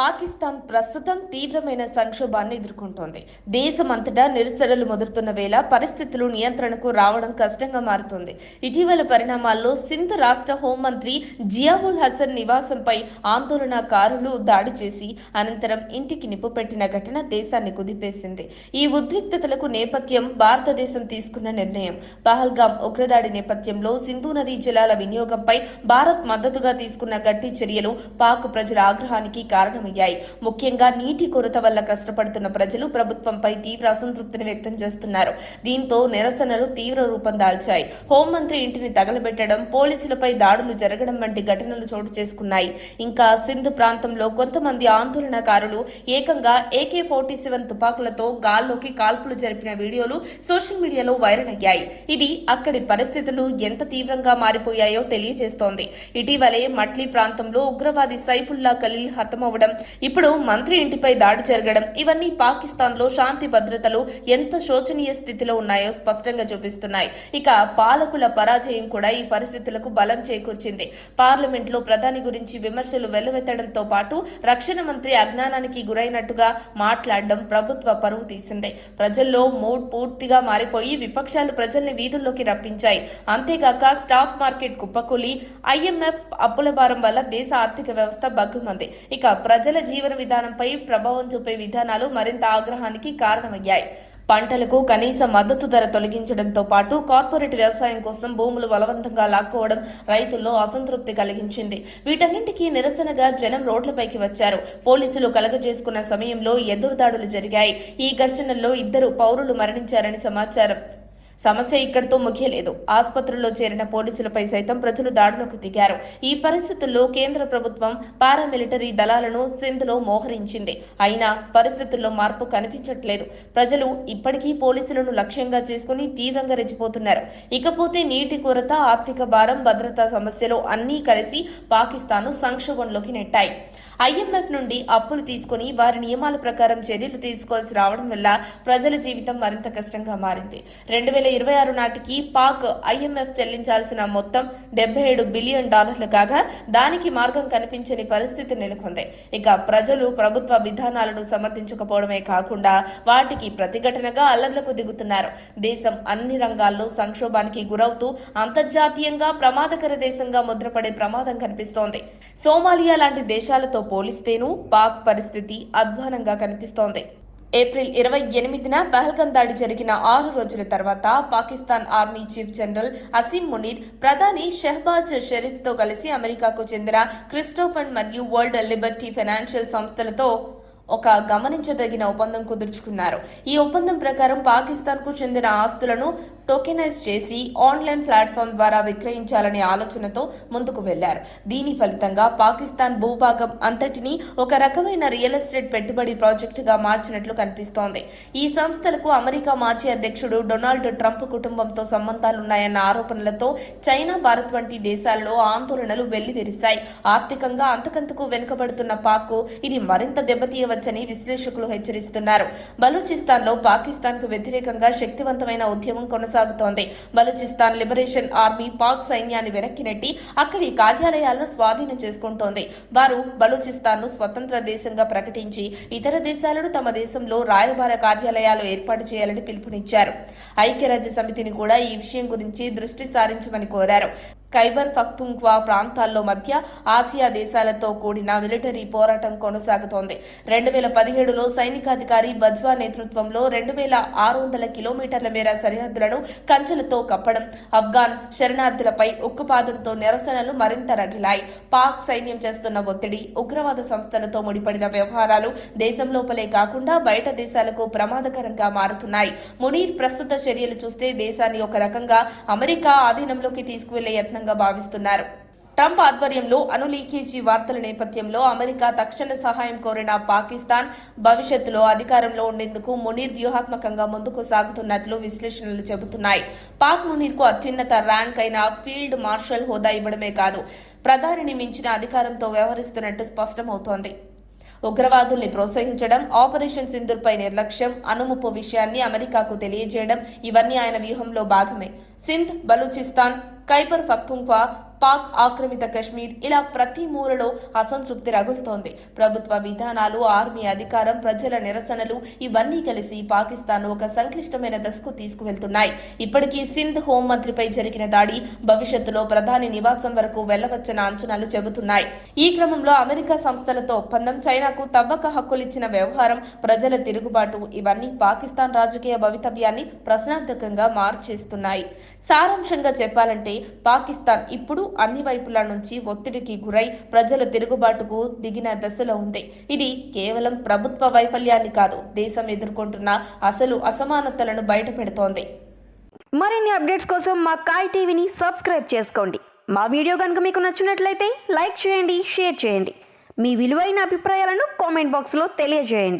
పాకిస్తాన్ ప్రస్తుతం తీవ్రమైన సంక్షోభాన్ని ఎదుర్కొంటోంది. దేశమంతటా నిరసనలు మొదలుతున్న వేళ పరిస్థితులు నియంత్రణకు రావడం కష్టంగా మారుతోంది. ఇటీవల పరిణామాల్లో సింధ్ రాష్ట్ర హోంమంత్రి జియావుల్ హసన్ నివాసంపై ఆందోళనకారులు దాడి చేసి అనంతరం ఇంటికి నిప్పుపెట్టిన ఘటన దేశాన్ని కుదిపేసింది. ఈ ఉద్రిక్తతలకు నేపథ్యం భారతదేశం తీసుకున్న నిర్ణయం. పహల్గాం ఉగ్రదాడి నేపథ్యంలో సింధు నదీ జలాల వినియోగంపై భారత్ మద్దతుగా తీసుకున్న గట్టి చర్యలు పాక్ ప్రజల ఆగ్రహానికి కారణం ముఖ్యంగా నీటి కొరత వల్ల కష్టపడుతున్న ప్రజలు ప్రభుత్వంపై తీవ్ర అసంతృప్తిని వ్యక్తం చేస్తున్నారు. దీంతో నిరసనలు తీవ్ర రూపం దాల్చాయి. హోంమంత్రి ఇంటిని తగలబెట్టడం, పోలీసులపై దాడులు జరగడం వంటి ఘటనలు చోటు చేసుకున్నాయి. ఇంకా సింధ్ ప్రాంతంలో కొంతమంది ఆందోళనకారులు ఏకంగా AK-47 తుపాకులతో గాల్లోకి కాల్పులు జరిపిన వీడియోలు సోషల్ మీడియాలో వైరల్ అయ్యాయి. ఇది అక్కడి పరిస్థితులు ఎంత తీవ్రంగా మారిపోయాయో తెలియజేస్తోంది. ఇటీవలే మట్లీ ప్రాంతంలో ఉగ్రవాది సైఫుల్లా ఖలీల్ హతమవడం, ఇప్పుడు మంత్రి ఇంటిపై దాడి జరగడం ఇవన్నీ పాకిస్తాన్లో శాంతి భద్రతలు ఎంత శోచనీయ స్థితిలో ఉన్నాయో స్పష్టంగా చూపిస్తున్నాయి. ఇక పాలకుల పరాజయం కూడా ఈ పరిస్థితులకు బలం చేకూర్చింది. పార్లమెంట్లో ప్రధాని గురించి విమర్శలు వెల్లువెత్తడంతో పాటు రక్షణ మంత్రి అజ్ఞానానికి గురైనట్టుగా మాట్లాడడం ప్రభుత్వ పరువు తీసింది. ప్రజల్లో మూడ్ పూర్తిగా మారిపోయి విపక్షాలు ప్రజల్ని వీధుల్లోకి రప్పించాయి. అంతేగాక స్టాక్ మార్కెట్ కుప్పకూలి, IMF అప్పుల భారం వల్ల దేశ ఆర్థిక వ్యవస్థ బగ్గుమంది. ఇక ప్రజల జీవన విధానంపై ప్రభావం చూపే విధానాలు మరింత ఆగ్రహానికి కారణమయ్యాయి. పంటలకు కనీస మద్దతు ధర తొలగించడంతో పాటు కార్పొరేట్ వ్యవసాయం కోసం భూములు బలవంతంగా లాక్కోవడం రైతుల్లో అసంతృప్తి కలిగించింది. వీటన్నింటికీ నిరసనగా జనం రోడ్లపైకి వచ్చారు. పోలీసులు కలగజేసుకున్న సమయంలో ఎదురుదాడులు జరిగాయి. ఈ ఘర్షణల్లో 2 పౌరులు మరణించారని సమాచారం. సమస్య ఇక్కడితో ముగియలేదు. ఆసుపత్రుల్లో చేరిన పోలీసులపై సైతం ప్రజలు దాడులకు దిగారు. ఈ పరిస్థితుల్లో కేంద్ర ప్రభుత్వం పారామిలిటరీ దళాలను సింధ్లో మోహరించింది. అయినా పరిస్థితుల్లో మార్పు కనిపించట్లేదు. ప్రజలు ఇప్పటికీ పోలీసులను లక్ష్యంగా చేసుకుని తీవ్రంగా రెచ్చిపోతున్నారు. ఇకపోతే నీటి కొరత, ఆర్థిక భారం, భద్రతా సమస్యలు అన్నీ కలిసి పాకిస్తాన్ను సంక్షోభంలోకి నెట్టాయి. IMF నుండి అప్పులు తీసుకుని వారి నియమాల ప్రకారం చర్యలు తీసుకోవాల్సి రావడం వల్ల ప్రజల జీవితం మరింత కష్టంగా మారింది. 2026 నాటికి పాక్ IMF చెల్లించాల్సిన మొత్తం $77 బిలియన్ కాగా దానికి మార్గం కనిపించని పరిస్థితి నెలకొంది. ఇక ప్రజలు ప్రభుత్వ విధానాలను సమర్థించకపోవడమే కాకుండా వాటికి ప్రతిఘటనగా అల్లర్లకు దిగుతున్నారు. దేశం అన్ని రంగాల్లో సంక్షోభానికి గురవుతూ అంతర్జాతీయంగా ప్రమాదకర దేశంగా ముద్రపడే ప్రమాదం కనిపిస్తోంది. సోమాలియా లాంటి దేశాలతో పోలిస్తేనూ పాక్ పరిస్థితి అధ్వానంగా కనిపిస్తోంది. ఏప్రిల్ 28న పహల్గాం దాడి జరిగిన 6 రోజుల తర్వాత Pakistan army chief general Asim Munir ప్రధాని షెహబాజ్ షరీఫ్తో కలిసి అమెరికాకు చెందిన క్రిస్టోఫండ్ మరియు వరల్డ్ లిబర్టీ ఫైనాన్షియల్ సంస్థలతో ఒక గమనించదగిన ఒప్పందం కుదుర్చుకున్నారు. ఈ ఒప్పందం ప్రకారం పాకిస్తాన్కు చెందిన ఆస్తులను టోకెనైజ్ చేసి ఆన్లైన్ ప్లాట్ఫామ్ ద్వారా విక్రయించాలనే ఆలోచనతో ముందుకు వెళ్లారు. దీని ఫలితంగా పాకిస్తాన్ భూభాగం అంతటినీ ఒక రకమైన రియల్ ఎస్టేట్ పెట్టుబడి ప్రాజెక్టుగా మార్చినట్లు కనిపిస్తోంది. ఈ సంస్థలకు అమెరికా మాజీ అధ్యక్షుడు డొనాల్డ్ ట్రంప్ కుటుంబంతో సంబంధాలున్నాయన్న ఆరోపణలతో చైనా, భారత్ వంటి దేశాల్లో ఆందోళనలు వెల్లివిరిశాయి. ఆర్థికంగా అంతకంతకు వెనుకబడుతున్న పాక్ ఇది మరింత దెబ్బతీయవచ్చని విశ్లేషకులు హెచ్చరిస్తున్నారు. బలూచిస్తాన్లో పాకిస్తాన్కు వ్యతిరేకంగా శక్తివంతమైన ఉద్యమం కొనసాగుతోంది. బలూచిస్తాన్ లిబరేషన్ ఆర్మీ పాక్ సైన్యాన్ని వెనక్కి నెట్టి అక్కడి కార్యాలయాలను స్వాధీనం చేసుకుంటోంది. వారు బలూచిస్తాన్ను స్వతంత్ర దేశంగా ప్రకటించి ఇతర దేశాలను తమ దేశంలో రాయబార కార్యాలయాలు ఏర్పాటు చేయాలని పిలుపునిచ్చారు. ఐక్యరాజ్య సమితిని కూడా ఈ విషయం గురించి దృష్టి సారించమని కోరారు. ఖైబర్ పఖ్తుంఖ్వా ప్రాంతాల్లో మధ్య ఆసియా దేశాలతో కూడిన మిలిటరీ పోరాటం కొనసాగుతోంది. 2017లో సైనికాధికారి బజ్వా నేతృత్వంలో 2600 కిలోమీటర్ల మేర సరిహద్దులను కంచెలతో కప్పడం, ఆఫ్ఘాన్ శరణార్థులపై ఉక్కుపాదంతో నిరసనలు మరింత రగిలాయి. పాక్ సైన్యం చేస్తున్న ఒత్తిడి, ఉగ్రవాద సంస్థలతో ముడిపడిన వ్యవహారాలు దేశం లోపలే కాకుండా బయట దేశాలకు ప్రమాదకరంగా మారుతున్నాయి. మునీర్ ప్రస్తుత చర్యలు చూస్తే దేశాన్ని ఒక రకంగా అమెరికా ఆధీనంలోకి తీసుకువెళ్లే యత్నం భావిస్తున్నారు. ట్రంప్ ఆధ్వర్యంలో అణు లీకేజీ వార్తల నేపథ్యంలో అమెరికా తక్షణ సహాయం కోరిన పాకిస్తాన్ భవిష్యత్తులో అధికారంలో ఉండేందుకు మునీర్ వ్యూహాత్మకంగా ముందుకు సాగుతున్నట్లు విశ్లేషణలు చెబుతున్నాయి. పాక్ మునీర్కు అత్యున్నత ర్యాంక్ అయిన ఫీల్డ్ మార్షల్ హోదా ఇవ్వడమే కాదు, ప్రధానిని మించిన అధికారంతో వ్యవహరిస్తున్నట్టు స్పష్టమవుతోంది. ఉగ్రవాదుల్ని ప్రోత్సహించడం, ఆపరేషన్ సింధూర్పై నిర్లక్ష్యం, అణుముప్పు విషయాన్ని అమెరికాకు తెలియజేయడం ఇవన్నీ ఆయన వ్యూహంలో భాగమే. సింధ్, బలూచిస్తాన్, ఖైబర్ పఖ్తుంఖ్వా పాక్ ఆక్రమిత కశ్మీర్, ఇలా ప్రతి మూలలో అసంతృప్తి రగులుతోంది. ప్రభుత్వ విధానాలు, ఆర్మీ అధికారం, ప్రజల నిరసనలు ఇవన్నీ కలిసి పాకిస్తాన్ ఒక సంక్లిష్టమైన దశకు తీసుకువెళ్తున్నాయి. ఇప్పటికీ సింధ్ హోంమంత్రిపై జరిగిన దాడి భవిష్యత్తులో ప్రధాని నివాసం వరకు వెళ్లవచ్చన్న అంచనాలు చెబుతున్నాయి. ఈ క్రమంలో అమెరికా సంస్థలతో ఒప్పందం, చైనాకు తవ్వక హక్కులిచ్చిన వ్యవహారం, ప్రజల తిరుగుబాటు ఇవన్నీ పాకిస్తాన్ రాజకీయ భవితవ్యాన్ని ప్రశ్నార్థకంగా మార్చేస్తున్నాయి. సారాంశంగా చెప్పాలంటే పాకిస్తాన్ ఇప్పుడు అన్ని వైపుల నుంచి ఒత్తిడికి గురై ప్రజల తిరుగుబాటుకు దిగిన దశలో ఉంది. ఇది కేవలం ప్రభుత్వ వైఫల్యాన్ని కాదు, దేశం ఎదుర్కొంటున్న అసలు అసమానతలను బయటపెడుతోంది. మరిన్ని అప్డేట్స్ కోసం మా కాయ్ టీవీని సబ్స్క్రైబ్ చేసుకోండి. మా వీడియో కనుక మీకు నచ్చినట్లయితే లైక్ చేయండి, షేర్ చేయండి. మీ విలువైన అభిప్రాయాలను కామెంట్ బాక్స్లో తెలియజేయండి.